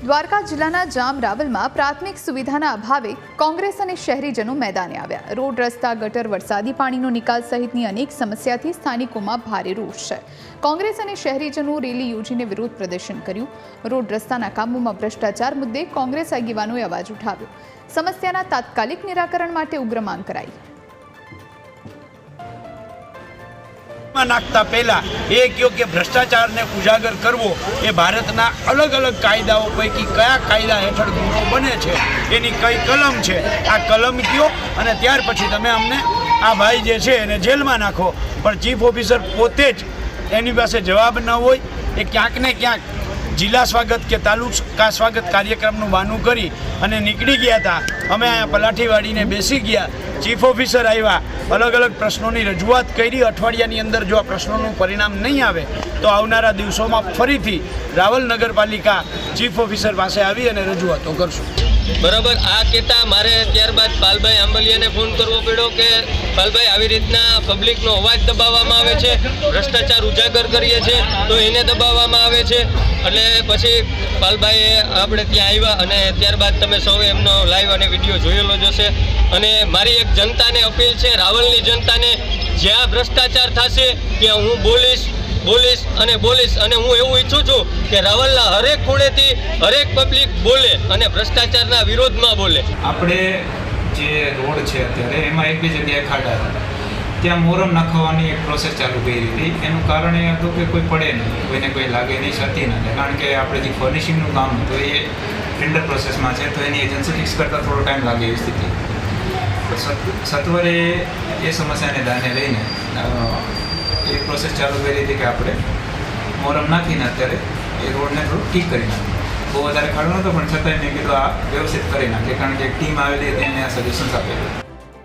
દ્વારકા જિલ્લાના જામ રાવલમાં પ્રાથમિક સુવિધાના અભાવે કોંગ્રેસ અને શહેરીજનો મેદાને આવ્યા। રોડ રસ્તા ગટર વરસાદી પાણીનો નિકાલ સહિતની અનેક સમસ્યાથી સ્થાનિકોમાં ભારે રોષ છે। કોંગ્રેસ અને શહેરીજનો રેલી યોજીને વિરોધ પ્રદર્શન કર્યું। રોડ રસ્તાના કામોમાં ભ્રષ્ટાચાર મુદ્દે કોંગ્રેસ આગેવાનોએ અવાજ ઉઠાવ્યો। સમસ્યાના તાત્કાલિક નિરાકરણ માટે ઉગ્ર માંગ કરાઈ। નાખતા પહેલા એ કહ્યું કે ભ્રષ્ટાચારને ઉજાગર કરવો એ ભારતના અલગ અલગ કાયદાઓ પૈકી કયા કાયદા હેઠળ ગુનો બને છે એની કઈ કલમ છે, આ કલમ કયો અને ત્યાર પછી તમે અમને આ ભાઈ જે છે એને જેલમાં નાખો। પણ ચીફ ઓફિસર પોતે જ એની પાસે જવાબ ન હોય, એ ક્યાંક ને ક્યાંક જિલ્લા સ્વાગત કે તાલુકા સ્વાગત કાર્યક્રમનું બહાનું કરી અને નીકળી ગયા હતા। અમે અહીંયા પલાઠી વાળીને બેસી ગયા, ચીફ ઓફિસર આવ્યા, અલગ અલગ પ્રશ્નોની રજૂઆત કરી। અઠવાડિયાની અંદર જો આ પ્રશ્નોનું પરિણામ નહીં આવે તો આવનારા દિવસોમાં ફરીથી રાવલ નગરપાલિકા ચીફ ઓફિસર પાસે આવી અને રજૂઆતો કરશું। બરાબર। આ કહેતા મારે ત્યારબાદ પાલભાઈ આંબલિયાને ફોન કરવો પડ્યો કે પાલભાઈ આવી રીતના પબ્લિકનો અવાજ દબાવવામાં આવે છે, ભ્રષ્ટાચાર ઉજાગર કરીએ છીએ તો એને દબાવવામાં આવે છે। એટલે પછી પાલભાઈએ આપણે ત્યાં આવ્યા અને ત્યારબાદ તમે સૌએ એમનો લાઈવ અને વિડીયો જોયેલો જ હશે। અને મારી એક જનતાને અપીલ છે, રાવલની જનતાને, જ્યાં ભ્રષ્ટાચાર થશે ત્યાં હું બોલીશ અને હું એવું ઈચ્છું છું કે રાવલના હરેક ખૂણેથી હરેક પબ્લિક બોલે અને ભ્રષ્ટાચારના વિરોધમાં બોલે। આપણે જે રોડ છે અત્યારે એમાં એક બી જગ્યાએ ખાડા હતા, ત્યાં મોરમ નાખવાની એક પ્રોસેસ ચાલુ કરી હતી। એનું કારણ એ હતું કે કોઈ પડે નહીં, કોઈને કોઈ લાગે નહીં, ક્ષતિ ના થાય, કારણ કે આપણે જે ફર્નિશિંગનું કામ હતું એ ટેન્ડર પ્રોસેસમાં છે તો એની એજન્સી ફિક્સ કરતાં થોડો ટાઈમ લાગે એવી સ્થિતિ। સત્વરે એ સમસ્યાને ધ્યાને લઈને એ પ્રોસેસ ચાલુ કરી હતી કે આપણે મોરમ નાખીને અત્યારે એ રોડને થોડું ઠીક કરી નાખીએ। બહુ વધારે ખાડો નહોતો પણ છતાંય મેં કીધું આ વ્યવસ્થિત કરી નાખીએ, કારણ કે એક ટીમ આવેલી હતી એને આ સજેશન્સ આપેલું।